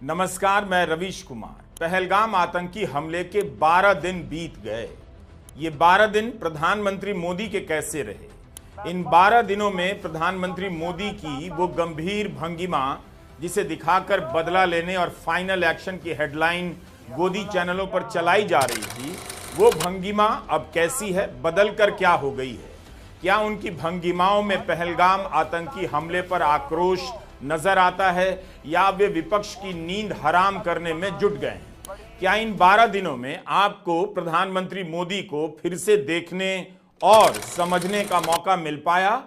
नमस्कार, मैं रवीश कुमार। पहलगाम आतंकी हमले के 12 दिन बीत गए। ये 12 दिन प्रधानमंत्री मोदी के कैसे रहे? इन 12 दिनों में प्रधानमंत्री मोदी की वो गंभीर भंगिमा जिसे दिखाकर बदला लेने और फाइनल एक्शन की हेडलाइन गोदी चैनलों पर चलाई जा रही थी, वो भंगिमा अब कैसी है, बदल कर क्या हो गई है? क्या उनकी भंगिमाओं में पहलगाम आतंकी हमले पर आक्रोश नजर आता है या वे विपक्ष की नींद हराम करने में जुट गए हैं? क्या इन 12 दिनों में आपको प्रधानमंत्री मोदी को फिर से देखने और समझने का मौका मिल पाया?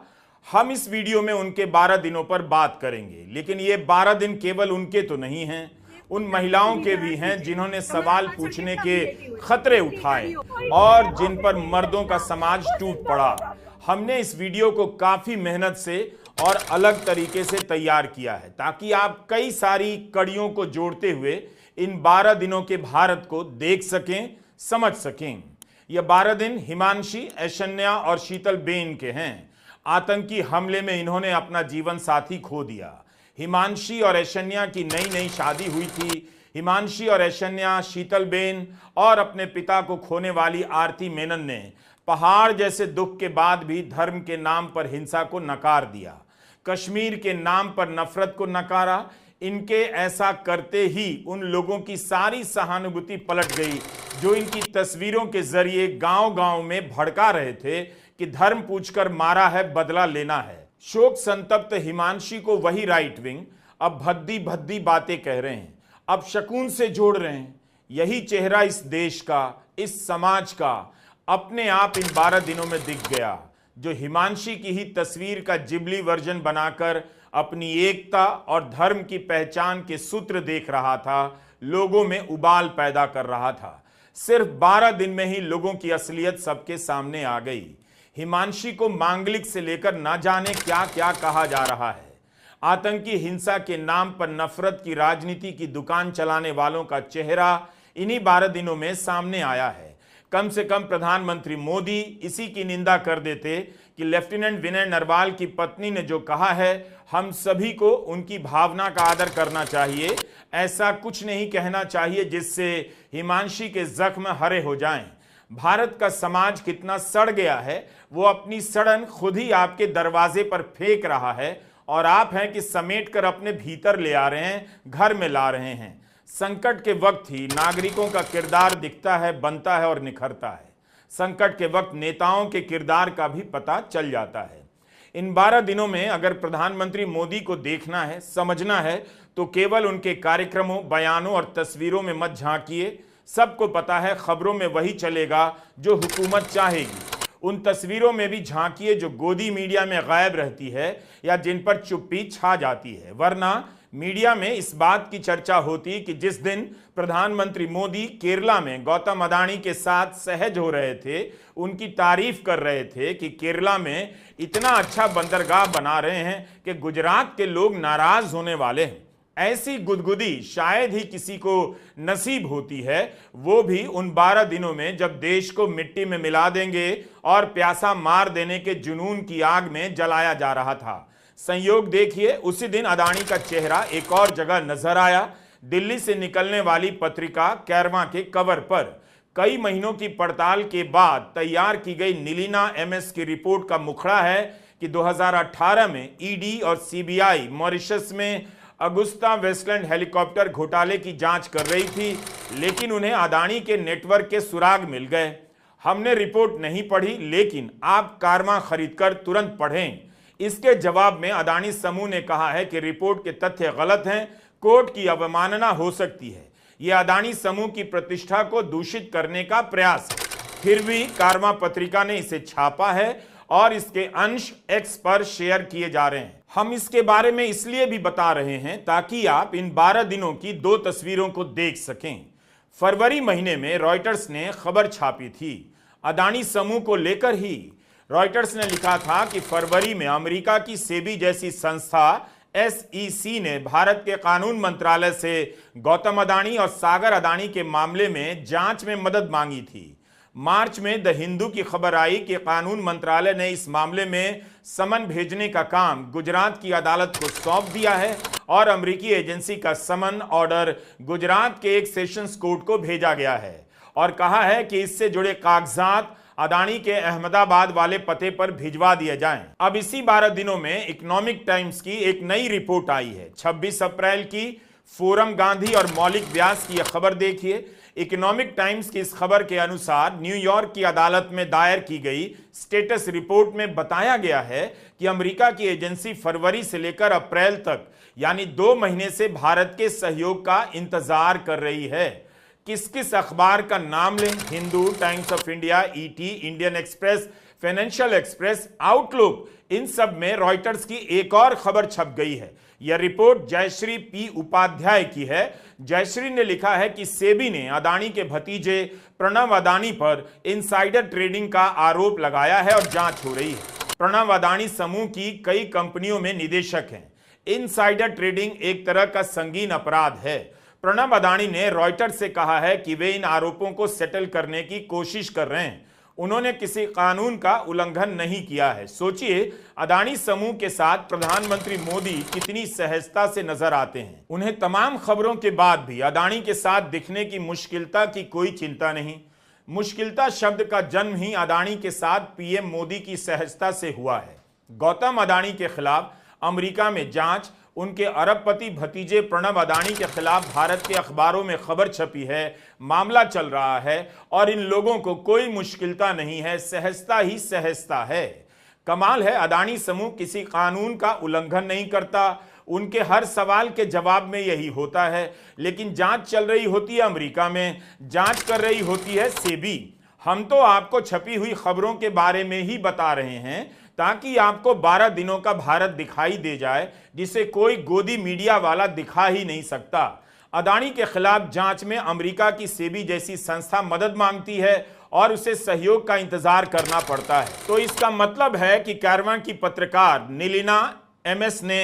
हम इस वीडियो में उनके 12 दिनों पर बात करेंगे, लेकिन ये 12 दिन केवल उनके तो नहीं हैं, उन महिलाओं के भी हैं जिन्होंने सवाल पूछने के खतरे उठाए और जिन पर मर्दों का समाज टूट पड़ा। हमने इस वीडियो को काफी मेहनत से और अलग तरीके से तैयार किया है ताकि आप कई सारी कड़ियों को जोड़ते हुए इन 12 दिनों के भारत को देख सकें, समझ सकें। ये 12 दिन हिमांशी, ऐशन्या और शीतल बेन के हैं। आतंकी हमले में इन्होंने अपना जीवन साथी खो दिया। हिमांशी और ऐशन्या की नई नई शादी हुई थी। हिमांशी और ऐशन्या, शीतल बेन और अपने पिता को खोने वाली आरती मेनन ने पहाड़ जैसे दुख के बाद भी धर्म के नाम पर हिंसा को नकार दिया, कश्मीर के नाम पर नफरत को नकारा। इनके ऐसा करते ही उन लोगों की सारी सहानुभूति पलट गई जो इनकी तस्वीरों के जरिए गांव-गांव में भड़का रहे थे कि धर्म पूछकर मारा है, बदला लेना है। शोक संतप्त हिमांशी को वही राइट विंग अब भद्दी भद्दी बातें कह रहे हैं, अब शकून से जोड़ रहे हैं। यही चेहरा इस देश का, इस समाज का अपने आप इन 12 दिनों में दिख गया, जो हिमांशी की ही तस्वीर का जिबली वर्जन बनाकर अपनी एकता और धर्म की पहचान के सूत्र देख रहा था, लोगों में उबाल पैदा कर रहा था। सिर्फ 12 दिन में ही लोगों की असलियत सबके सामने आ गई। हिमांशी को मांगलिक से लेकर ना जाने क्या क्या कहा जा रहा है। आतंकी हिंसा के नाम पर नफरत की राजनीति की दुकान चलाने वालों का चेहरा इन्हीं 12 दिनों में सामने आया है। कम से कम प्रधानमंत्री मोदी इसी की निंदा कर देते कि लेफ्टिनेंट विनय नरवाल की पत्नी ने जो कहा है, हम सभी को उनकी भावना का आदर करना चाहिए। ऐसा कुछ नहीं कहना चाहिए जिससे हिमांशी के जख्म हरे हो जाएं। भारत का समाज कितना सड़ गया है, वो अपनी सड़न खुद ही आपके दरवाजे पर फेंक रहा है और आप हैं कि समेट कर अपने भीतर ले आ रहे हैं, घर में ला रहे हैं। संकट के वक्त ही नागरिकों का किरदार दिखता है, बनता है और निखरता है। संकट के वक्त नेताओं के किरदार का भी पता चल जाता है। इन 12 दिनों में अगर प्रधानमंत्री मोदी को देखना है, समझना है, तो केवल उनके कार्यक्रमों, बयानों और तस्वीरों में मत झांकिए। सबको पता है खबरों में वही चलेगा जो हुकूमत चाहेगी। उन तस्वीरों में भी झांकिए जो गोदी मीडिया में गायब रहती है या जिन पर चुप्पी छा जाती है। वरना मीडिया में इस बात की चर्चा होती कि जिस दिन प्रधानमंत्री मोदी केरला में गौतम अडानी के साथ सहज हो रहे थे, उनकी तारीफ कर रहे थे कि केरला में इतना अच्छा बंदरगाह बना रहे हैं कि गुजरात के लोग नाराज होने वाले हैं। ऐसी गुदगुदी शायद ही किसी को नसीब होती है, वो भी उन 12 दिनों में जब देश को मिट्टी में मिला देंगे और प्यासा मार देने के जुनून की आग में जलाया जा रहा था। संयोग देखिए, उसी दिन अडानी का चेहरा एक और जगह नजर आया। दिल्ली से निकलने वाली पत्रिका कैरवा के कवर पर कई महीनों की पड़ताल के बाद तैयार की गई नीलिना एमएस की रिपोर्ट का मुखड़ा है कि 2018 में ईडी और सीबीआई मॉरिशस में अगुस्ता वेस्टलैंड हेलीकॉप्टर घोटाले की जांच कर रही थी, लेकिन उन्हें अडानी के नेटवर्क के सुराग मिल गए। हमने रिपोर्ट नहीं पढ़ी, लेकिन आप कारमा खरीदकर तुरंत पढ़ें। इसके जवाब में अडानी समूह ने कहा है कि रिपोर्ट के तथ्य गलत हैं, कोर्ट की अवमानना हो सकती है। यह अडानी समूह की प्रतिष्ठा को दूषित करने का प्रयास है। फिर भी कारमा पत्रिका ने इसे छापा है और इसके अंश एक्स पर शेयर किए जा रहे हैं। हम इसके बारे में इसलिए भी बता रहे हैं ताकि आप इन 12 दिनों की 2 तस्वीरों को देख सकें। फरवरी महीने में रॉयटर्स ने खबर छापी थी अडानी समूह को लेकर ही। रॉयटर्स ने लिखा था कि फरवरी में अमेरिका की सेबी जैसी संस्था SEC ने भारत के कानून मंत्रालय से गौतम अडानी और सागर अडानी के मामले में जांच में मदद मांगी थी। मार्च में द हिंदू की खबर आई कि कानून मंत्रालय ने इस मामले में समन भेजने का काम गुजरात की अदालत को सौंप दिया है और अमेरिकी एजेंसी का समन ऑर्डर गुजरात के एक सेशंस कोर्ट को भेजा गया है और कहा है कि इससे जुड़े कागजात अदानी के अहमदाबाद वाले पते पर भिजवा दिए जाएं। अब इसी 12 दिनों में इकोनॉमिक टाइम्स की एक नई रिपोर्ट आई है। 26 अप्रैल की फोरम गांधी और मौलिक व्यास की यह खबर देखिए। इकोनॉमिक टाइम्स की इस खबर के अनुसार न्यूयॉर्क की अदालत में दायर की गई स्टेटस रिपोर्ट में बताया गया है कि अमेरिका की एजेंसी फरवरी से लेकर अप्रैल तक यानी 2 महीने से भारत के सहयोग का इंतजार कर रही है। किस किस अखबार का नाम लें? Hindu, Times of India, ET, Indian Express, Financial Express, Outlook, इन सब में रॉयटर्स की एक और खबर छप गई है। यह रिपोर्ट जयश्री पी उपाध्याय की है। जयश्री ने लिखा है कि सेबी ने अदानी के भतीजे प्रणव अदानी पर इनसाइडर ट्रेडिंग का आरोप लगाया है और जांच हो रही है। प्रणव अदानी समूह की कई कंपनियों में निदेशक हैं। इनसाइडर ट्रेडिंग एक तरह का संगीन अपराध है। प्रणव अदानी ने रॉयटर्स से कहा है कि वे इन आरोपों को सेटल करने की कोशिश कर रहे हैं। उन्होंने किसी कानून का उल्लंघन नहीं किया है। सोचिए, अदानी समूह के साथ प्रधानमंत्री मोदी कितनी सहजता से नजर आते हैं। उन्हें तमाम खबरों के बाद भी अदानी के साथ दिखने की मुश्किलता की कोई चिंता नहीं। मुश्किलता शब्द का जन्म ही अदानी के साथ पीएम मोदी की सहजता से हुआ है। गौतम अदानी के खिलाफ अमेरिका में जांच, उनके अरबपति भतीजे प्रणव अदानी के खिलाफ भारत के अखबारों में खबर छपी है, मामला चल रहा है और इन लोगों को कोई मुश्किलता नहीं है, सहजता ही सहजता है। कमाल है, अदानी समूह किसी कानून का उल्लंघन नहीं करता। उनके हर सवाल के जवाब में यही होता है। लेकिन जांच चल रही होती है अमेरिका में, जांच कर रही होती है सेबी। हम तो आपको छपी हुई खबरों के बारे में ही बता रहे हैं ताकि आपको 12 दिनों का भारत दिखाई दे जाए, जिसे कोई गोदी मीडिया वाला दिखा ही नहीं सकता। अदानी के खिलाफ जांच में अमेरिका की सेबी जैसी संस्था मदद मांगती है और उसे सहयोग का इंतजार करना पड़ता है। तो इसका मतलब है कि कैरवां की पत्रकार नीलिना एमएस ने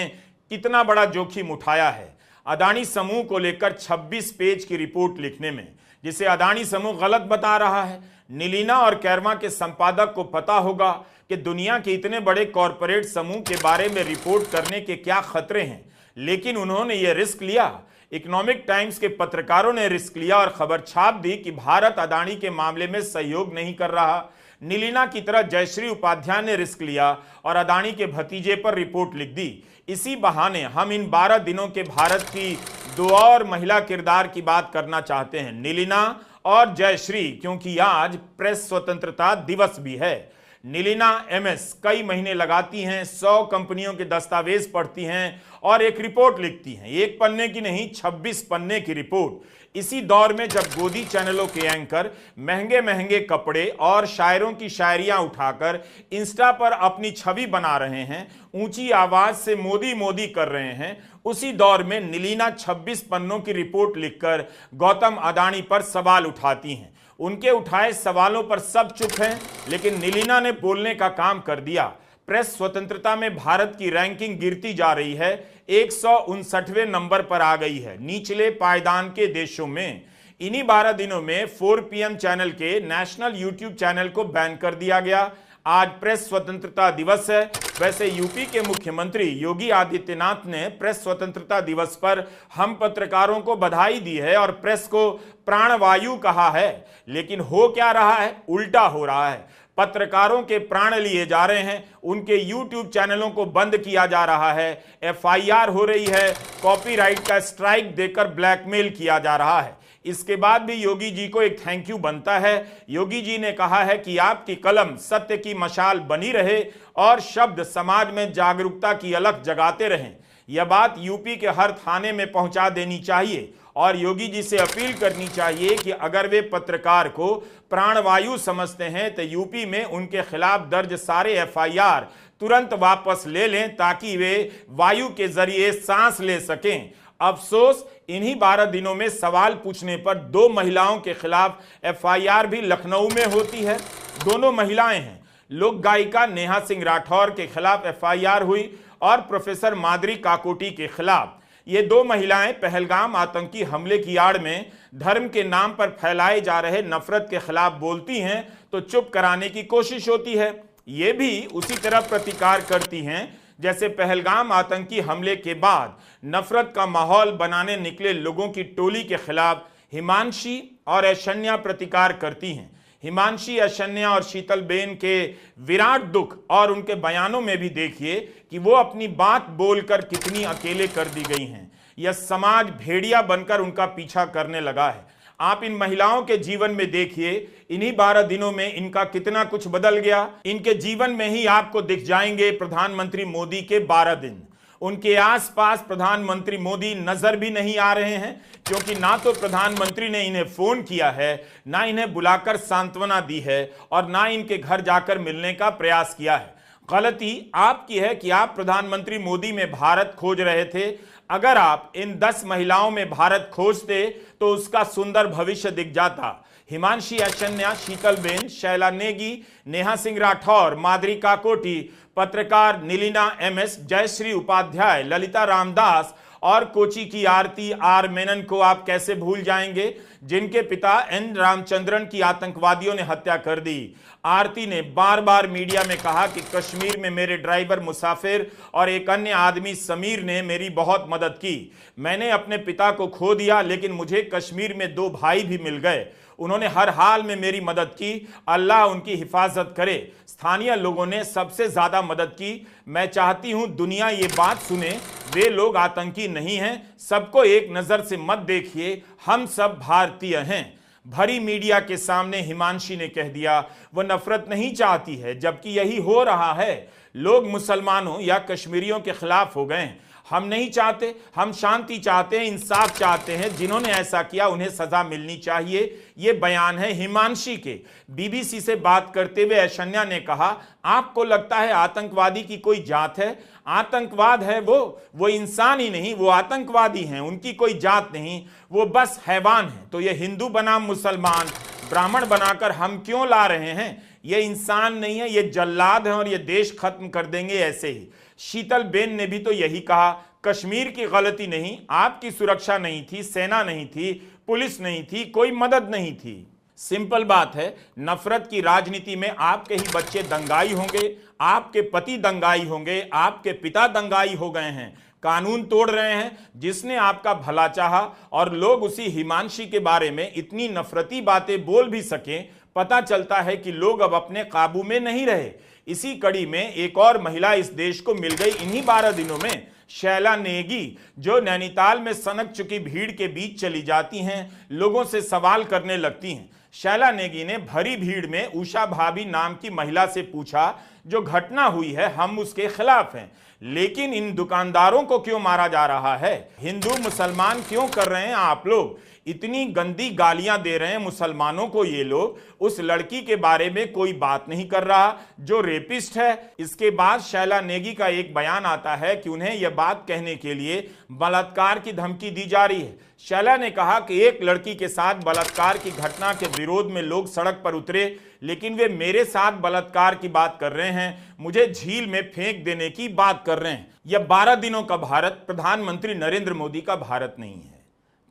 कितना बड़ा जोखिम उठाया है अदानी समूह को लेकर 26 पेज की रिपोर्ट लिखने में, जिसे अदानी समूह गलत बता रहा है। नीलिना और कैरवां के संपादक को पता होगा कि दुनिया के इतने बड़े कॉरपोरेट समूह के बारे में रिपोर्ट करने के क्या खतरे हैं, लेकिन उन्होंने यह रिस्क लिया। इकोनॉमिक टाइम्स के पत्रकारों ने रिस्क लिया और खबर छाप दी कि भारत अदानी के मामले में सहयोग नहीं कर रहा। नीलिना की तरह जयश्री उपाध्याय ने रिस्क लिया और अदानी के भतीजे पर रिपोर्ट लिख दी। इसी बहाने हम इन 12 दिनों के भारत की 2 और महिला किरदार की बात करना चाहते हैं, नीलिना और जयश्री, क्योंकि आज प्रेस स्वतंत्रता दिवस भी है। नीलिना एमएस कई महीने लगाती हैं, 100 कंपनियों के दस्तावेज पढ़ती हैं और एक रिपोर्ट लिखती हैं। एक पन्ने की नहीं, 26 पन्ने की रिपोर्ट। इसी दौर में जब गोदी चैनलों के एंकर महंगे महंगे कपड़े और शायरों की शायरियां उठाकर इंस्टा पर अपनी छवि बना रहे हैं, ऊंची आवाज से मोदी मोदी कर रहे हैं, उसी दौर में नीलिना 26 पन्नों की रिपोर्ट लिखकर गौतम अदानी पर सवाल उठाती हैं। उनके उठाए सवालों पर सब चुप हैं, लेकिन नीलिना ने बोलने का काम कर दिया। प्रेस स्वतंत्रता में भारत की रैंकिंग गिरती जा रही है, 159वें नंबर पर आ गई है, निचले पायदान के देशों में। इन्हीं 12 दिनों में 4 PM चैनल के नेशनल यूट्यूब चैनल को बैन कर दिया गया। आज प्रेस स्वतंत्रता दिवस है। वैसे यूपी के मुख्यमंत्री योगी आदित्यनाथ ने प्रेस स्वतंत्रता दिवस पर हम पत्रकारों को बधाई दी है और प्रेस को प्राणवायु कहा है, लेकिन हो क्या रहा है? उल्टा हो रहा है। पत्रकारों के प्राण लिए जा रहे हैं, उनके यूट्यूब चैनलों को बंद किया जा रहा है, FIR हो रही है, कॉपीराइट का स्ट्राइक देकर ब्लैकमेल किया जा रहा है। इसके बाद भी योगी जी को एक थैंक यू बनता है। योगी जी ने कहा है कि आपकी कलम सत्य की मशाल बनी रहे और शब्द समाज में जागरूकता की अलख जगाते रहें। यह बात यूपी के हर थाने में पहुंचा देनी चाहिए और योगी जी से अपील करनी चाहिए कि अगर वे पत्रकार को प्राणवायु समझते हैं तो यूपी में उनके खिलाफ दर्ज सारे FIR तुरंत वापस ले लें ताकि वे वायु के जरिए सांस ले सकें। अफसोस, इन्हीं 12 दिनों में सवाल पूछने पर 2 महिलाओं के खिलाफ FIR भी लखनऊ में होती है। दोनों महिलाएं हैं। लोक गायिका नेहा सिंह राठौर के खिलाफ FIR हुई और प्रोफेसर माधुरी काकोटी के खिलाफ। ये दो महिलाएं पहलगाम आतंकी हमले की आड़ में धर्म के नाम पर फैलाए जा रहे नफरत के खिलाफ बोलती हैं तो चुप कराने की कोशिश होती है। ये भी उसी तरह प्रतिकार करती हैं जैसे पहलगाम आतंकी हमले के बाद नफरत का माहौल बनाने निकले लोगों की टोली के खिलाफ हिमांशी और ऐशन्या प्रतिकार करती हैं। हिमांशी, ऐशन्या और शीतलबेन के विराट दुख और उनके बयानों में भी देखिए कि वो अपनी बात बोलकर कितनी अकेले कर दी गई हैं। यह समाज भेड़िया बनकर उनका पीछा करने लगा है। आप इन महिलाओं के जीवन में देखिए, इन्हीं 12 दिनों में इनका कितना कुछ बदल गया। इनके जीवन में ही आपको दिख जाएंगे प्रधानमंत्री मोदी के 12 दिन। उनके आसपास प्रधानमंत्री मोदी नजर भी नहीं आ रहे हैं, क्योंकि ना तो प्रधानमंत्री ने इन्हें फोन किया है, ना इन्हें बुलाकर सांत्वना दी है और ना इनके घर जाकर मिलने का प्रयास किया है। गलती आपकी है कि आप प्रधानमंत्री मोदी में भारत खोज रहे थे। अगर आप इन 10 महिलाओं में भारत खोजते तो उसका सुंदर भविष्य दिख जाता। हिमांशी, ऐशन्या, शीतलबेन, शैला नेगी, नेहा सिंह राठौर, माधुरी काकोटी, पत्रकार नीलिना एमएस, जयश्री उपाध्याय, ललिता रामदास और कोची की आरती आर मेनन को आप कैसे भूल जाएंगे, जिनके पिता एन रामचंद्रन की आतंकवादियों ने हत्या कर दी। आरती ने बार बार मीडिया में कहा कि कश्मीर में मेरे ड्राइवर मुसाफिर और एक अन्य आदमी समीर ने मेरी बहुत मदद की। मैंने अपने पिता को खो दिया, लेकिन मुझे कश्मीर में 2 भाई भी मिल गए। उन्होंने हर हाल में मेरी मदद की। अल्लाह उनकी हिफाजत करे। स्थानीय लोगों ने सबसे ज्यादा मदद की। मैं चाहती हूं दुनिया ये बात सुने, वे लोग आतंकी नहीं हैं। सबको एक नजर से मत देखिए, हम सब भारतीय हैं। भरी मीडिया के सामने हिमांशी ने कह दिया वो नफरत नहीं चाहती है, जबकि यही हो रहा है। लोग मुसलमानों या कश्मीरियों के खिलाफ हो गए। हम नहीं चाहते, हम शांति चाहते हैं, इंसाफ चाहते हैं। जिन्होंने ऐसा किया उन्हें सजा मिलनी चाहिए। ये बयान है हिमांशी के। बीबीसी से बात करते हुए ऐशन्या ने कहा, आपको लगता है आतंकवादी की कोई जात है? आतंकवाद है वो इंसान ही नहीं, वो आतंकवादी हैं। उनकी कोई जात नहीं, वो बस हैवान है। तो ये हिंदू बनाम मुसलमान, ब्राह्मण बनाकर हम क्यों ला रहे हैं? ये इंसान नहीं है, ये जल्लाद हैं और ये देश खत्म कर देंगे ऐसे ही। शीतलबेन ने भी तो यही कहा, कश्मीर की गलती नहीं, आपकी सुरक्षा नहीं थी, सेना नहीं थी, पुलिस नहीं थी, कोई मदद नहीं थी। सिंपल बात है, नफरत की राजनीति में आपके ही बच्चे दंगाई होंगे, आपके पति दंगाई होंगे, आपके पिता दंगाई हो गए हैं, कानून तोड़ रहे हैं। जिसने आपका भला चाहा और लोग उसी हिमांशी के बारे में इतनी नफरती बातें बोल भी सकें, पता चलता है कि लोग अब अपने काबू में नहीं रहे। इसी कड़ी में एक और महिला इस देश को मिल गई इन्हीं 12 दिनों में, शैला नेगी, जो नैनीताल में सनक चुकी भीड़ के बीच चली जाती हैं, लोगों से सवाल करने लगती हैं। शैला नेगी ने भरी भीड़ में उषा भाभी नाम की महिला से पूछा, जो घटना हुई है हम उसके खिलाफ हैं, लेकिन इन दुकानदारों को क्यों मारा जा रहा है? हिंदू मुसलमान क्यों कर रहे हैं आप लोग? इतनी गंदी गालियां दे रहे हैं मुसलमानों को ये लोग। उस लड़की के बारे में कोई बात नहीं कर रहा जो रेपिस्ट है। इसके बाद शैला नेगी का एक बयान आता है कि उन्हें यह बात कहने के लिए बलात्कार की धमकी दी जा रही है। शैला ने कहा कि एक लड़की के साथ बलात्कार की घटना के विरोध में लोग सड़क पर उतरे, लेकिन वे मेरे साथ बलात्कार की बात कर रहे हैं, मुझे झील में फेंक देने की बात कर रहे हैं। यह 12 दिनों का भारत प्रधानमंत्री नरेंद्र मोदी का भारत नहीं है।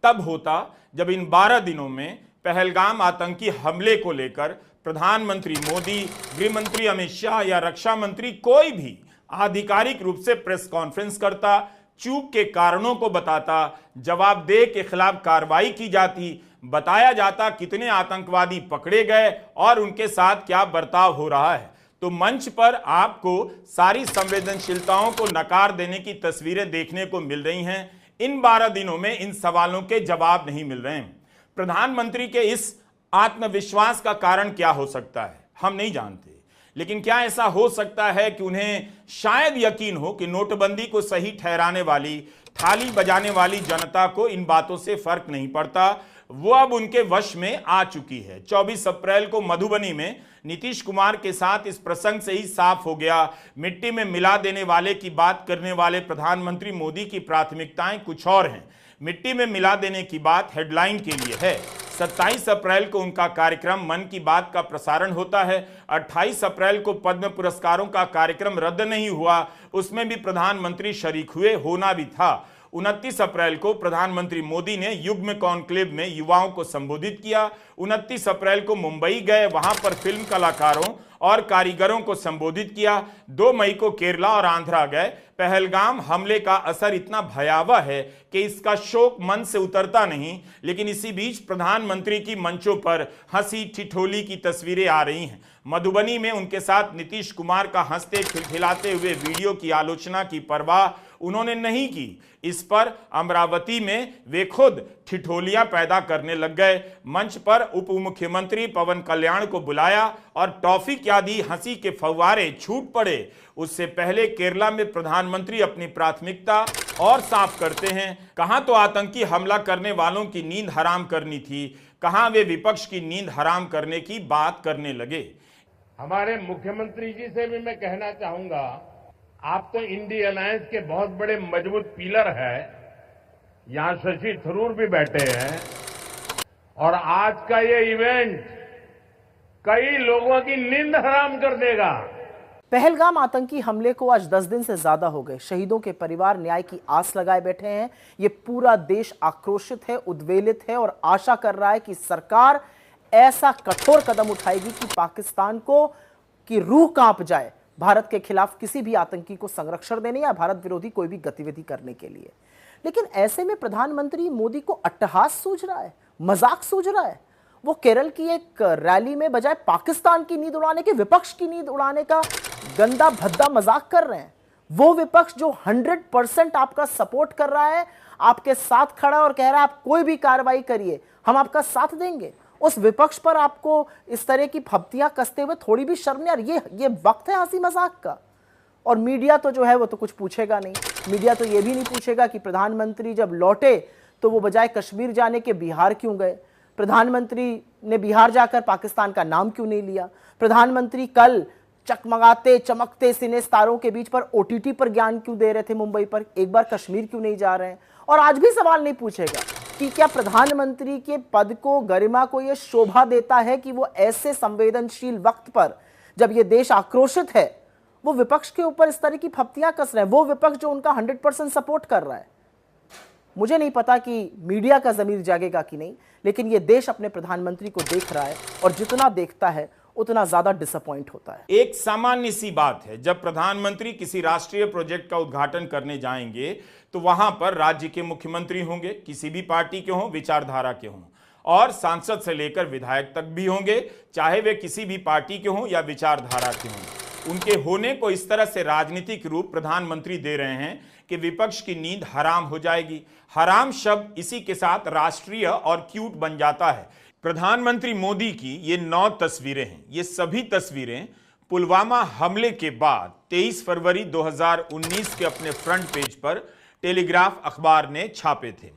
तब होता जब इन 12 दिनों में पहलगाम आतंकी हमले को लेकर प्रधानमंत्री मोदी, गृहमंत्री अमित शाह या रक्षा मंत्री कोई भी आधिकारिक रूप से प्रेस कॉन्फ्रेंस करता, चूक के कारणों को बताता, जवाबदेह के खिलाफ कार्रवाई की जाती, बताया जाता कितने आतंकवादी पकड़े गए और उनके साथ क्या बर्ताव हो रहा है। तो मंच पर आपको सारी संवेदनशीलताओं को नकार देने की तस्वीरें देखने को मिल रही हैं। इन 12 दिनों में इन सवालों के जवाब नहीं मिल रहे हैं। प्रधानमंत्री के इस आत्मविश्वास का कारण क्या हो सकता है, हम नहीं जानते। लेकिन क्या ऐसा हो सकता है कि उन्हें शायद यकीन हो कि नोटबंदी को सही ठहराने वाली, थाली बजाने वाली जनता को इन बातों से फर्क नहीं पड़ता, वो अब उनके वश में आ चुकी है। 24 अप्रैल को मधुबनी में नीतीश कुमार के साथ इस प्रसंग से ही साफ हो गया, मिट्टी में मिला देने वाले की बात करने वाले प्रधानमंत्री मोदी की प्राथमिकताएं कुछ और हैं। मिट्टी में मिला देने की बात हेडलाइन के लिए है। 27 अप्रैल को उनका कार्यक्रम मन की बात का प्रसारण होता है। 28 अप्रैल को पद्म पुरस्कारों का कार्यक्रम रद्द नहीं हुआ, उसमें भी प्रधानमंत्री शरीक हुए, होना भी था। 29 अप्रैल को प्रधानमंत्री मोदी ने युग्म कॉन्क्लेव में युवाओं को संबोधित किया। 29 अप्रैल को मुंबई गए, वहां पर फिल्म कलाकारों और कारीगरों को संबोधित किया। 2 मई को केरला और आंध्रा गए। पहलगाम हमले का असर इतना भयावह है कि इसका शोक मन से उतरता नहीं, लेकिन इसी बीच प्रधानमंत्री की मंचों पर हंसी ठिठोली की तस्वीरें आ रही हैं। मधुबनी में उनके साथ नीतीश कुमार का हंसते खिलखिलाते हुए वीडियो की आलोचना की परवाह उन्होंने नहीं की। इस पर अमरावती में वे खुद ठिठोलियां पैदा करने लग गए। मंच पर उप मुख्यमंत्री पवन कल्याण को बुलाया और टॉफी क्या दी, हंसी के फव्वारे छूट पड़े। उससे पहले केरला में प्रधानमंत्री अपनी प्राथमिकता और साफ करते हैं। कहां तो आतंकी हमला करने वालों की नींद हराम करनी थी, कहां वे विपक्ष की नींद हराम करने की बात करने लगे। हमारे मुख्यमंत्री जी से भी मैं कहना चाहूंगा, आप तो इंडी अलायंस के बहुत बड़े मजबूत पिलर हैं। यहां शशि थरूर भी बैठे हैं और आज का ये इवेंट कई लोगों की नींद हराम कर देगा। पहलगाम आतंकी हमले को आज 10 दिन से ज्यादा हो गए। शहीदों के परिवार न्याय की आस लगाए बैठे हैं। ये पूरा देश आक्रोशित है, उद्वेलित है और आशा कर रहा है कि सरकार ऐसा कठोर कदम उठाएगी कि पाकिस्तान को की रूह कांप जाए भारत के खिलाफ किसी भी आतंकी को संरक्षण देने या भारत विरोधी कोई भी गतिविधि करने के लिए। लेकिन ऐसे में प्रधानमंत्री मोदी को अट्टहास सूझ रहा है, मजाक सूझ रहा है। वो केरल की एक रैली में बजाय पाकिस्तान की नींद उड़ाने के विपक्ष की नींद उड़ाने का गंदा भद्दा मजाक कर रहे हैं। वो विपक्ष जो 100% आपका सपोर्ट कर रहा है, आपके साथ खड़ा और कह रहा है आप कोई भी कार्रवाई करिए, हम आपका साथ देंगे, उस विपक्ष पर आपको इस तरह की फप्तियां कसते हुए थोड़ी भी शर्म नहीं। ये वक्त है हंसी मजाक का। और मीडिया तो जो है वो तो कुछ पूछेगा नहीं। मीडिया तो ये भी नहीं पूछेगा कि प्रधानमंत्री जब लौटे तो वो बजाय कश्मीर जाने के बिहार क्यों गए, प्रधानमंत्री ने बिहार जाकर पाकिस्तान का नाम क्यों नहीं लिया, प्रधानमंत्री कल चकमगाते चमकते सिने सितारों के बीच पर ओटीटी पर ज्ञान क्यों दे रहे थे मुंबई पर, एक बार कश्मीर क्यों नहीं जा रहे हैं। और आज भी सवाल नहीं पूछेगा कि क्या प्रधानमंत्री के पद को, गरिमा को यह शोभा देता है कि वो ऐसे संवेदनशील वक्त पर जब ये देश आक्रोशित है वो विपक्ष के ऊपर इस तरह की फप्तियां कस रहे हैं, वो विपक्ष जो उनका 100% सपोर्ट कर रहा है। मुझे नहीं पता कि मीडिया का जमीर जागेगा कि नहीं, लेकिन ये देश अपने प्रधानमंत्री को देख रहा है और जितना देखता है उतना ज्यादा डिसअपॉइंट होता है। एक सामान्य सी बात है, जब प्रधानमंत्री किसी राष्ट्रीय प्रोजेक्ट का उद्घाटन करने जाएंगे तो वहां पर राज्य के मुख्यमंत्री होंगे, किसी भी पार्टी के हों, विचारधारा के हों, और सांसद से लेकर विधायक तक भी होंगे, चाहे वे किसी भी पार्टी के हों या विचारधारा के हों। उनके होने को इस तरह से राजनीतिक रूप प्रधानमंत्री दे रहे हैं कि विपक्ष की नींद हराम हो जाएगी। हराम शब्द इसी के साथ राष्ट्रीय और क्यूट बन जाता है। प्रधानमंत्री मोदी की ये 9 तस्वीरें हैं। ये सभी तस्वीरें पुलवामा हमले के बाद 23 फरवरी 2019 के अपने फ्रंट पेज पर टेलीग्राफ अखबार ने छापे थे।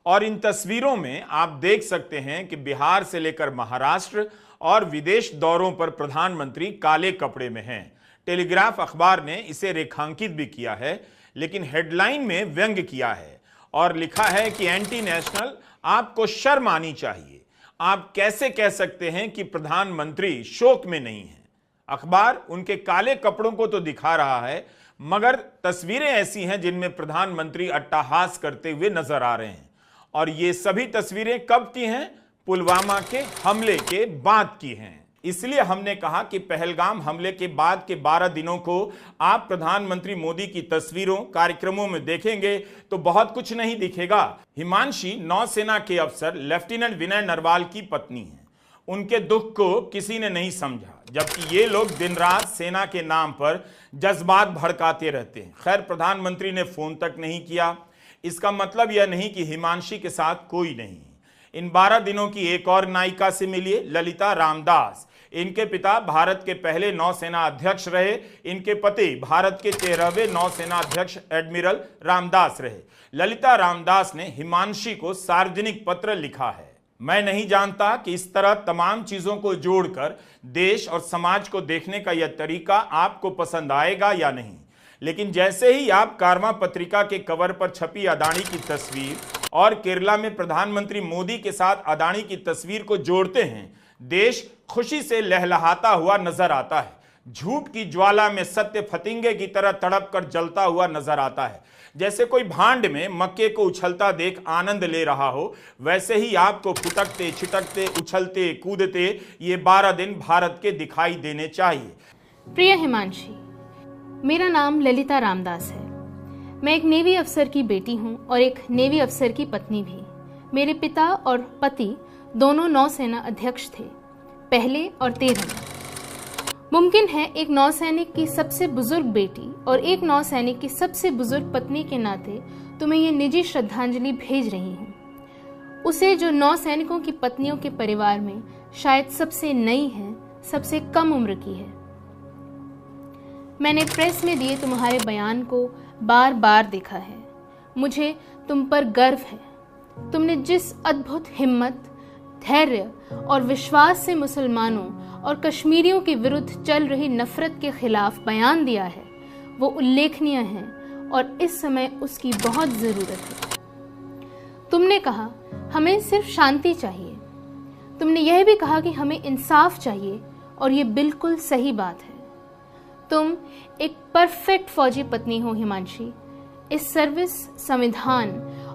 और इन तस्वीरों में आप देख सकते हैं कि बिहार से लेकर महाराष्ट्र और विदेश दौरों पर प्रधानमंत्री काले कपड़े में हैं। टेलीग्राफ अखबार ने इसे रेखांकित भी किया है, लेकिन हेडलाइन में व्यंग्य किया है और लिखा है कि एंटी नेशनल, आपको शर्म आनी चाहिए। आप कैसे कह सकते हैं कि प्रधानमंत्री शोक में नहीं है। अखबार उनके काले कपड़ों को तो दिखा रहा है, मगर तस्वीरें ऐसी हैं जिनमें प्रधानमंत्री अट्टहास करते हुए नजर आ रहे हैं। और ये सभी तस्वीरें कब की हैं? पुलवामा के हमले के बाद की हैं। इसलिए हमने कहा कि पहलगाम हमले के बाद के 12 दिनों को आप प्रधानमंत्री मोदी की तस्वीरों, कार्यक्रमों में देखेंगे तो बहुत कुछ नहीं दिखेगा। हिमांशी नौसेना के अफसर लेफ्टिनेंट विनय नरवाल की पत्नी हैं। उनके दुख को किसी ने नहीं समझा, जबकि ये लोग दिन रात सेना के नाम पर जज्बात भड़काते रहते हैं। खैर, प्रधानमंत्री ने फोन तक नहीं किया। इसका मतलब यह नहीं कि हिमांशी के साथ कोई नहीं। इन 12 दिनों की एक और नायिका से मिलिए, ललिता रामदास। इनके पिता भारत के पहले नौसेना अध्यक्ष रहे। इनके पति भारत के 13वें नौसेना अध्यक्ष एडमिरल रामदास रहे। ललिता रामदास ने हिमांशी को सार्वजनिक पत्र लिखा है। मैं नहीं जानता कि इस तरह तमाम चीजों को जोड़कर देश और समाज को देखने का यह तरीका आपको पसंद आएगा या नहीं, लेकिन जैसे ही आप कारवां पत्रिका के कवर पर छपी अदानी की तस्वीर और केरला में प्रधानमंत्री मोदी के साथ अदानी की तस्वीर को जोड़ते हैं, देश खुशी से लहलहाता हुआ नजर आता है। झूठ की ज्वाला में सत्य फतिंगे की तरह तड़प कर जलता हुआ नजर आता है। जैसे कोई भांड में मक्के को उछलता देख आनंद ले रहा हो, वैसे ही आपको फुटकते छिटकते उछलते कूदते ये 12 दिन भारत के दिखाई देने चाहिए। प्रिय हिमांशी, मेरा नाम ललिता रामदास है। मैं एक नेवी अफसर की बेटी हूँ और एक नेवी अफसर की पत्नी भी। मेरे पिता और पति दोनों नौसेना अध्यक्ष थे, पहले और 13वें। मुमकिन है एक नौसैनिक की सबसे बुजुर्ग बेटी और एक नौसैनिक की सबसे बुजुर्ग पत्नी के नाते तुम्हें ये निजी श्रद्धांजलि भेज रही हूँ, उसे जो नौसैनिकों की पत्नियों के परिवार में शायद सबसे नई है, सबसे कम उम्र की है। मैंने प्रेस में दिए तुम्हारे बयान को बार बार देखा है। मुझे तुम पर गर्व है। तुमने जिस अद्भुत हिम्मत, धैर्य और विश्वास से मुसलमानों और कश्मीरियों के विरुद्ध चल रही नफरत के खिलाफ बयान दिया है, वो उल्लेखनीय है और इस समय उसकी बहुत ज़रूरत है। तुमने कहा हमें सिर्फ शांति चाहिए। तुमने यह भी कहा कि हमें इंसाफ चाहिए और ये बिल्कुल सही बात है। तुम एक परफेक्ट फौजी पत्नी हो हिमांशी। इस सर्विस, संविधान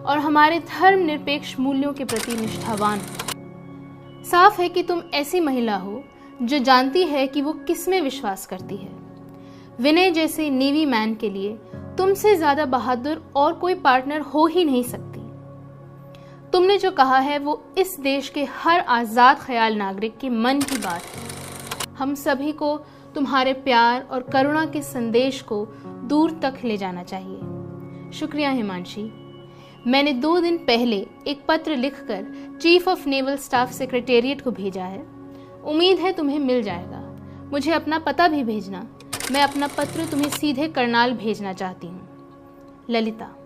और हमारे धर्मनिरपेक्ष मूल्यों के प्रति निष्ठावान हो। साफ है कि तुम ऐसी महिला हो जो जानती है कि वो किस में विश्वास करती है। विनय जैसे नेवी मैन के लिए तुमसे ज्यादा बहादुर और कोई पार्टनर हो ही नहीं सकती। तुमने जो कहा है वो इस देश के हर आजाद ख्याल नागरिक के मन की बात है। हम सभी को तुम्हारे प्यार और करुणा के संदेश को दूर तक ले जाना चाहिए। शुक्रिया हिमांशी। मैंने 2 दिन पहले एक पत्र लिखकर chief of naval staff secretariat को भेजा है। उम्मीद है तुम्हें मिल जाएगा। मुझे अपना पता भी भेजना। मैं अपना पत्र तुम्हें सीधे करनाल भेजना चाहती हूँ। ललिता।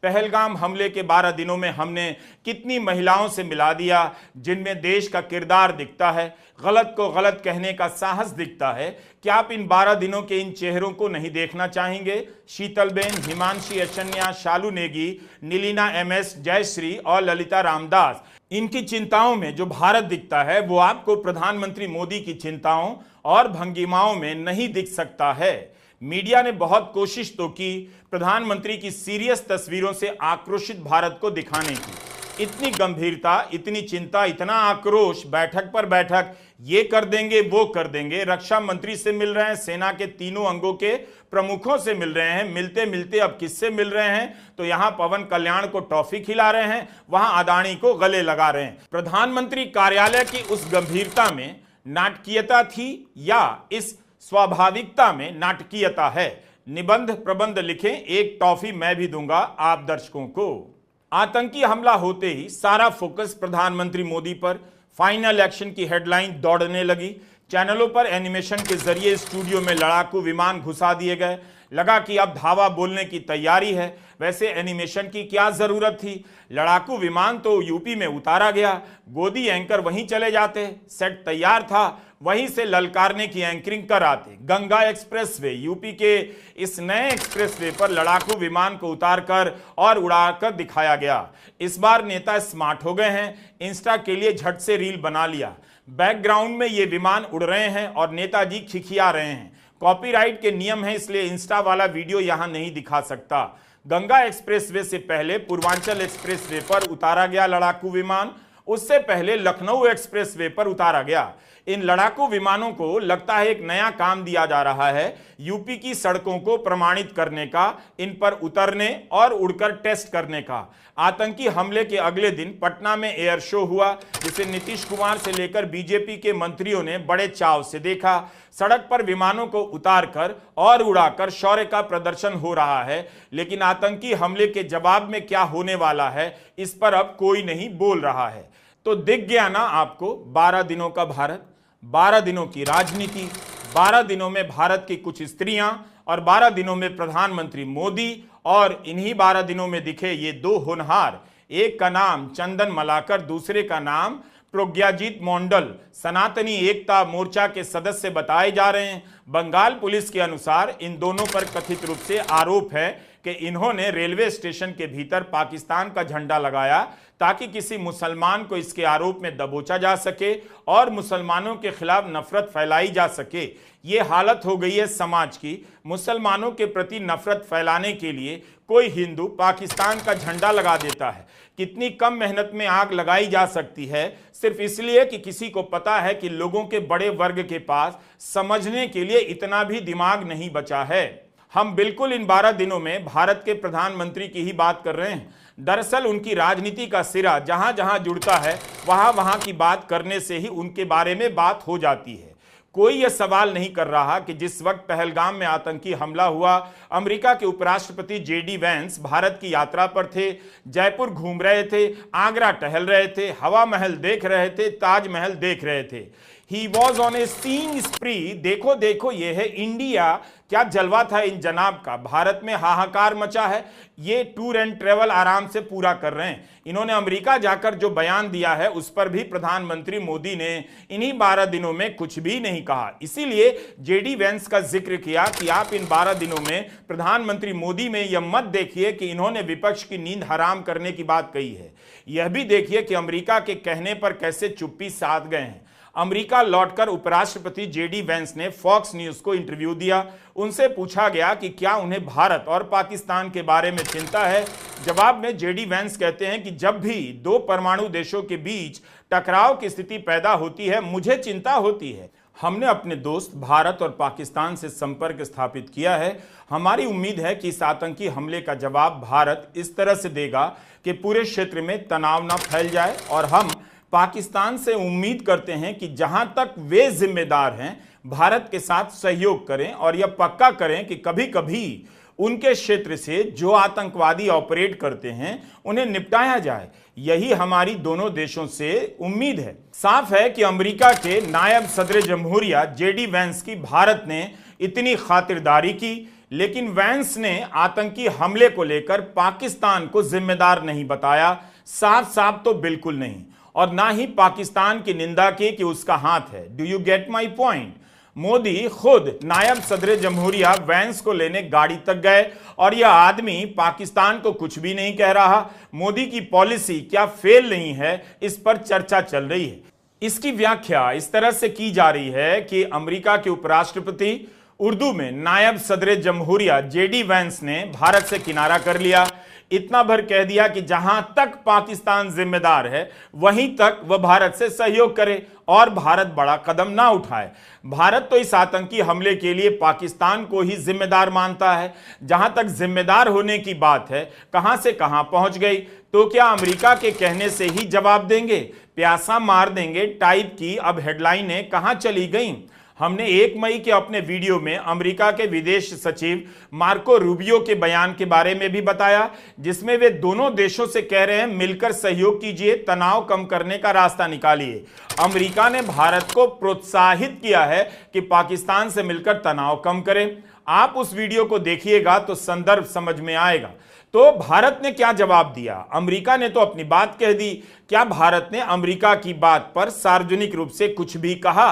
पहलगाम हमले के 12 दिनों में हमने कितनी महिलाओं से मिला दिया जिनमें देश का किरदार दिखता है, गलत को गलत कहने का साहस दिखता है। क्या आप इन 12 दिनों के इन चेहरों को नहीं देखना चाहेंगे? शीतलबेन, हिमांशी अशन्या, शालू नेगी, नीलिना MS, जयश्री और ललिता रामदास। इनकी चिंताओं में जो भारत दिखता है वो आपको प्रधानमंत्री मोदी की चिंताओं और भंगिमाओं में नहीं दिख सकता है। मीडिया ने बहुत कोशिश तो की प्रधानमंत्री की सीरियस तस्वीरों से आक्रोशित भारत को दिखाने की। इतनी गंभीरता, इतनी चिंता, इतना आक्रोश, बैठक पर बैठक, ये कर देंगे वो कर देंगे। रक्षा मंत्री से मिल रहे हैं, सेना के तीनों अंगों के प्रमुखों से मिल रहे हैं। मिलते मिलते अब किससे मिल रहे हैं? तो यहां पवन कल्याण को टॉफी खिला रहे हैं, वहां अदानी को गले लगा रहे हैं। प्रधानमंत्री कार्यालय की उस गंभीरता में नाटकीयता थी या इस स्वाभाविकता में नाटकीयता है? निबंध प्रबंध लिखें, एक टॉफी मैं भी दूंगा आप दर्शकों को। आतंकी हमला होते ही सारा फोकस प्रधानमंत्री मोदी पर। फाइनल एक्शन की हेडलाइन दौड़ने लगी। चैनलों पर एनिमेशन के जरिए स्टूडियो में लड़ाकू विमान घुसा दिए गए। लगा कि अब धावा बोलने की तैयारी है। वैसे एनिमेशन की क्या जरूरत थी? लड़ाकू विमान तो यूपी में उतारा गया, गोदी एंकर वहीं चले जाते, सेट तैयार था, वहीं से ललकारने की एंकरिंग कर आते। गंगा एक्सप्रेसवे, यूपी के इस नए एक्सप्रेसवे पर लड़ाकू विमान को उतारकर और उड़ाकर दिखाया गया। इस बार नेता स्मार्ट हो गए हैं, इंस्टा के लिए झट से रील बना लिया। बैकग्राउंड में ये विमान उड़ रहे हैं और नेताजी खिखिया रहे हैं। कॉपीराइट के नियम है, इसलिए इंस्टा वाला वीडियो यहां नहीं दिखा सकता। गंगा एक्सप्रेसवे से पहले पूर्वांचल एक्सप्रेसवे पर उतारा गया लड़ाकू विमान, उससे पहले लखनऊ एक्सप्रेसवे पर उतारा गया। इन लड़ाकू विमानों को लगता है एक नया काम दिया जा रहा है, यूपी की सड़कों को प्रमाणित करने का, इन पर उतरने और उड़कर टेस्ट करने का। आतंकी हमले के अगले दिन पटना में एयर शो हुआ, जिसे नीतीश कुमार से लेकर बीजेपी के मंत्रियों ने बड़े चाव से देखा। सड़क पर विमानों को उतारकर और उड़ाकर शौर्य का प्रदर्शन हो रहा है, लेकिन आतंकी हमले के जवाब में क्या होने वाला है, इस पर अब कोई नहीं बोल रहा है। तो दिख गया ना आपको 12 दिनों का भारत, 12 दिनों की राजनीति, 12 दिनों में भारत की कुछ स्त्रियां और 12 दिनों में प्रधानमंत्री मोदी, और इन्हीं 12 दिनों में दिखे ये 2 होनहार। एक का नाम चंदन मलाकर, दूसरे का नाम प्रज्ञाजीत मोंडल, सनातनी एकता मोर्चा के सदस्य बताए जा रहे हैं। बंगाल पुलिस के अनुसार इन दोनों पर कथित रूप से आरोप है कि इन्होंने रेलवे स्टेशन के भीतर पाकिस्तान का झंडा लगाया ताकि किसी मुसलमान को इसके आरोप में दबोचा जा सके और मुसलमानों के खिलाफ नफरत फैलाई जा सके। ये हालत हो गई है समाज की। मुसलमानों के प्रति नफरत फैलाने के लिए कोई हिंदू पाकिस्तान का झंडा लगा देता है। कितनी कम मेहनत में आग लगाई जा सकती है, सिर्फ इसलिए कि किसी को पता है कि लोगों के बड़े वर्ग के पास समझने के लिए इतना भी दिमाग नहीं बचा है। हम बिल्कुल इन 12 दिनों में भारत के प्रधानमंत्री की ही बात कर रहे हैं। दरअसल उनकी राजनीति का सिरा जहां जहां जुड़ता है वहां वहां की बात करने से ही उनके बारे में बात हो जाती है। कोई यह सवाल नहीं कर रहा कि जिस वक्त पहलगाम में आतंकी हमला हुआ, अमेरिका के उपराष्ट्रपति जेडी वेंस भारत की यात्रा पर थे, जयपुर घूम रहे थे, आगरा टहल रहे थे, हवा महल देख रहे थे, ताजमहल देख रहे थे। He was on a seeing spree। देखो देखो ये है इंडिया, क्या जलवा था इन जनाब का। भारत में हाहाकार मचा है। ये टूर एंड ट्रेवल आराम से पूरा कर रहे हैं। इन्होंने अमेरिका जाकर जो बयान दिया है उस पर भी प्रधानमंत्री मोदी ने इन्हीं 12 दिनों में कुछ भी नहीं कहा। इसीलिए जेडी वेंस का जिक्र किया कि आप इन 12 दिनों में प्रधानमंत्री मोदी में यह मत देखिए कि इन्होंने विपक्ष की नींद हराम करने की बात कही है, यह भी देखिए कि अमेरिका के कहने पर कैसे चुप्पी साध गए हैं। अमेरिका लौटकर उपराष्ट्रपति जेडी वेंस ने फॉक्स न्यूज को इंटरव्यू दिया। उनसे पूछा गया कि क्या उन्हें भारत और पाकिस्तान के बारे में चिंता है। जवाब में जेडी वेंस कहते हैं कि जब भी 2 परमाणु देशों के बीच टकराव की स्थिति पैदा होती है मुझे चिंता होती है। हमने अपने दोस्त भारत और पाकिस्तान से संपर्क स्थापित किया है। हमारी उम्मीद है कि इस आतंकी हमले का जवाब भारत इस तरह से देगा कि पूरे क्षेत्र में तनाव न फैल जाए, और हम पाकिस्तान से उम्मीद करते हैं कि जहां तक वे जिम्मेदार हैं भारत के साथ सहयोग करें और यह पक्का करें कि कभी कभी उनके क्षेत्र से जो आतंकवादी ऑपरेट करते हैं उन्हें निपटाया जाए। यही हमारी दोनों देशों से उम्मीद है। साफ है कि अमेरिका के नायब सदर जमहूरिया जेडी वेंस की भारत ने इतनी खातिरदारी की, लेकिन वेंस ने आतंकी हमले को लेकर पाकिस्तान को जिम्मेदार नहीं बताया। साफ साफ तो बिल्कुल नहीं, और ना ही पाकिस्तान की निंदा की कि उसका हाथ है। Do you get my point. Modi खुद नायब सदर जमहूरिया वेंस को लेने गाड़ी तक गए और यह आदमी पाकिस्तान को कुछ भी नहीं कह रहा। मोदी की पॉलिसी क्या फेल नहीं है, इस पर चर्चा चल रही है। इसकी व्याख्या इस तरह से की जा रही है कि अमेरिका के उपराष्ट्रपति उर्दू में नायब सदर जमहूरिया जेडी वेंस ने भारत से किनारा कर लिया। इतना भर कह दिया कि जहां तक पाकिस्तान जिम्मेदार है वहीं तक वह भारत से सहयोग करे और भारत बड़ा कदम ना उठाए। भारत तो इस आतंकी हमले के लिए पाकिस्तान को ही जिम्मेदार मानता है। जहां तक जिम्मेदार होने की बात है, कहां से कहां पहुंच गई। तो क्या अमेरिका के कहने से ही जवाब देंगे, प्यासा मार देंगे टाइप की अब हेडलाइनें कहां चली गईं। हमने 1 मई के अपने वीडियो में अमेरिका के विदेश सचिव मार्को रूबियो के बयान के बारे में भी बताया, जिसमें वे दोनों देशों से कह रहे हैं मिलकर सहयोग कीजिए, तनाव कम करने का रास्ता निकालिए। अमेरिका ने भारत को प्रोत्साहित किया है कि पाकिस्तान से मिलकर तनाव कम करें। आप उस वीडियो को देखिएगा तो संदर्भ समझ में आएगा। तो भारत ने क्या जवाब दिया। अमेरिका ने तो अपनी बात कह दी। क्या भारत ने अमेरिका की बात पर सार्वजनिक रूप से कुछ भी कहा।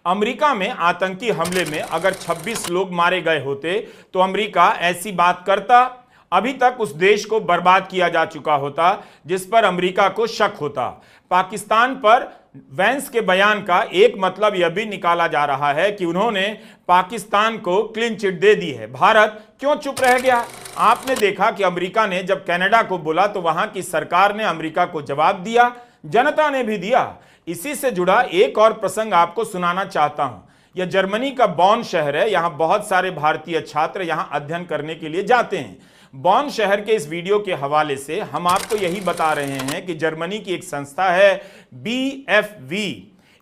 अमेरिका में आतंकी हमले में अगर 26 लोग मारे गए होते तो अमेरिका ऐसी बात करता। अभी तक उस देश को बर्बाद किया जा चुका होता जिस पर अमेरिका को शक होता। पाकिस्तान पर वेंस के बयान का एक मतलब यह भी निकाला जा रहा है कि उन्होंने पाकिस्तान को क्लीन चिट दे दी है। भारत क्यों चुप रह गया। आपने देखा कि अमेरिका ने जब कनाडा को बोला तो वहां की सरकार ने अमेरिका को जवाब दिया, जनता ने भी दिया। इसी से जुड़ा एक और प्रसंग आपको सुनाना चाहता हूं। यह जर्मनी का बॉन शहर है। यहां बहुत सारे भारतीय छात्र यहां अध्ययन करने के लिए जाते हैं। बॉन शहर के इस वीडियो के हवाले से हम आपको यही बता रहे हैं कि जर्मनी की एक संस्था है BFV।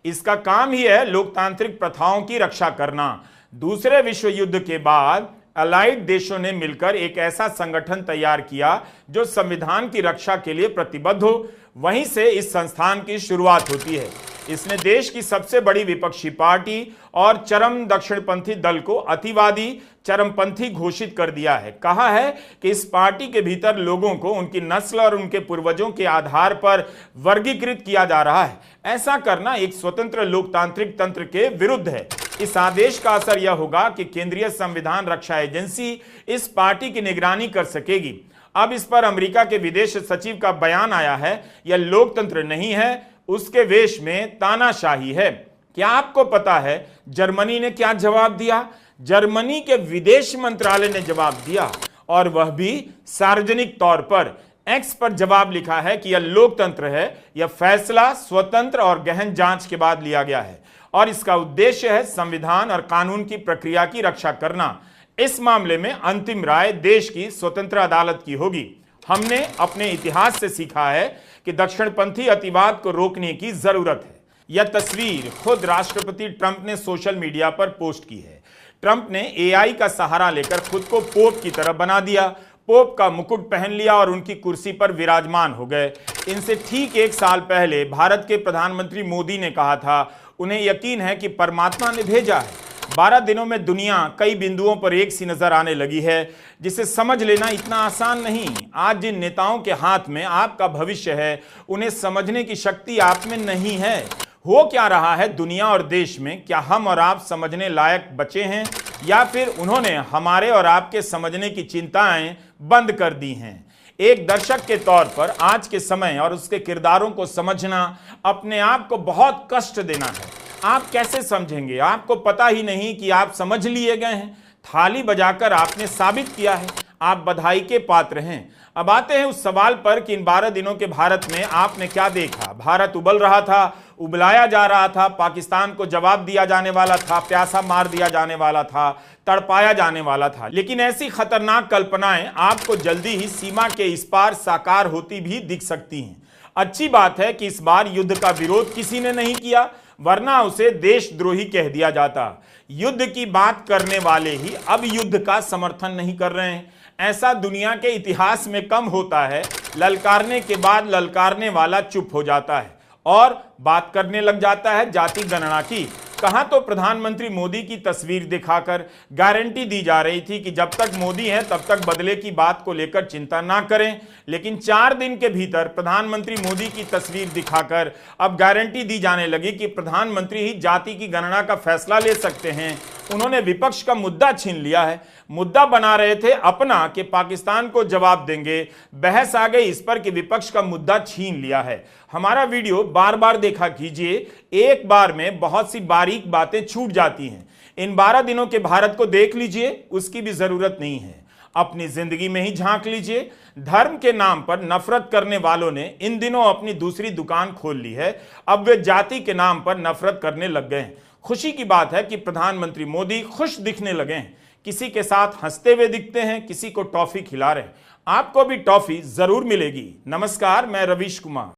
इसका काम ही है लोकतांत्रिक प्रथाओं की रक्षा करना। दूसरे विश्व युद्ध के बाद अलाइड देशों ने मिलकर एक ऐसा संगठन तैयार किया जो संविधान की रक्षा के लिए प्रतिबद्ध हो। वहीं से इस संस्थान की शुरुआत होती है। इसने देश की सबसे बड़ी विपक्षी पार्टी और चरम दक्षिणपंथी दल को अतिवादी चरमपंथी घोषित कर दिया है। कहा है कि इस पार्टी के भीतर लोगों को उनकी नस्ल और उनके पूर्वजों के आधार पर वर्गीकृत किया जा रहा है। ऐसा करना एक स्वतंत्र लोकतांत्रिक तंत्र के विरुद्ध है। इस आदेश का असर यह होगा कि केंद्रीय संविधान रक्षा एजेंसी इस पार्टी की निगरानी कर सकेगी। अब इस पर अमेरिका के विदेश सचिव का बयान आया है, यह लोकतंत्र नहीं है, उसके वेश में तानाशाही है। क्या आपको पता है जर्मनी ने क्या जवाब दिया? जर्मनी के विदेश मंत्रालय ने जवाब दिया, और वह भी सार्वजनिक तौर पर एक्स पर जवाब लिखा है कि यह लोकतंत्र है, यह फैसला स्वतंत्र और गहन जांच के बाद लिया गया है और इसका उद्देश्य है संविधान और कानून की प्रक्रिया की रक्षा करना। इस मामले में अंतिम राय देश की स्वतंत्र अदालत की होगी। हमने अपने इतिहास से सीखा है कि दक्षिणपंथी अतिवाद को रोकने की जरूरत है। यह तस्वीर खुद राष्ट्रपति ट्रंप ने सोशल मीडिया पर पोस्ट की है। ट्रंप ने एआई का सहारा लेकर खुद को पोप की तरह बना दिया, पोप का मुकुट पहन लिया और उनकी कुर्सी पर विराजमान हो गए। इनसे ठीक 1 साल पहले भारत के प्रधानमंत्री मोदी ने कहा था, उन्हें यकीन है कि परमात्मा ने भेजा है। 12 दिनों में दुनिया कई बिंदुओं पर एक सी नजर आने लगी है, जिसे समझ लेना इतना आसान नहीं। आज जिन नेताओं के हाथ में आपका भविष्य है, उन्हें समझने की शक्ति आप में नहीं है। हो क्या रहा है दुनिया और देश में? क्या हम और आप समझने लायक बचे हैं, या फिर उन्होंने हमारे और आपके समझने की चिंताएं बंद कर दी हैं? एक दर्शक के तौर पर आज के समय और उसके किरदारों को समझना अपने आप को बहुत कष्ट देना है। आप कैसे समझेंगे? आपको पता ही नहीं कि आप समझ लिए गए हैं। थाली बजाकर आपने साबित किया है, आप बधाई के पात्र हैं। अब आते हैं उस सवाल पर कि इन 12 दिनों के भारत में आपने क्या देखा? भारत उबल रहा था, उबलाया जा रहा था, पाकिस्तान को जवाब दिया जाने वाला था, प्यासा मार दिया जाने वाला था, तड़पाया जाने वाला था। लेकिन ऐसी खतरनाक कल्पनाएं आपको जल्दी ही सीमा के इस पार साकार होती भी दिख सकती हैं। अच्छी बात है कि इस बार युद्ध का विरोध किसी ने नहीं किया, वरना उसे देशद्रोही कह दिया जाता। युद्ध की बात करने वाले ही अब युद्ध का समर्थन नहीं कर रहे हैं। ऐसा दुनिया के इतिहास में कम होता है। ललकारने के बाद ललकारने वाला चुप हो जाता है और बात करने लग जाता है जाति गणना की। कहां तो प्रधानमंत्री मोदी की तस्वीर दिखाकर गारंटी दी जा रही थी कि जब तक मोदी है तब तक बदले की बात को लेकर चिंता ना करें, लेकिन 4 दिन के भीतर प्रधानमंत्री मोदी की तस्वीर दिखाकर अब गारंटी दी जाने लगी कि प्रधानमंत्री ही जाति की गणना का फैसला ले सकते हैं। उन्होंने विपक्ष का मुद्दा छीन लिया है। मुद्दा बना रहे थे अपना कि पाकिस्तान को जवाब देंगे, बहस आ गई इस पर कि विपक्ष का मुद्दा छीन लिया है। हमारा वीडियो बार बार देखा कीजिए, एक बार में बहुत सी बारीक बातें छूट जाती हैं। इन 12 दिनों के भारत को देख लीजिए, उसकी भी जरूरत नहीं है। अपनी जिंदगी में ही झांक लीजिए। धर्म के नाम पर नफरत करने वालों ने इन दिनों अपनी दूसरी दुकान खोल ली है। अब वे जाति के नाम पर नफरत करने लग गए हैं। खुशी की बात है कि प्रधानमंत्री मोदी खुश दिखने लगे हैं, किसी के साथ हंसते हुए दिखते हैं, किसी को टॉफी खिला रहे हैं। आपको भी टॉफी जरूर मिलेगी। नमस्कार, मैं रवीश कुमार।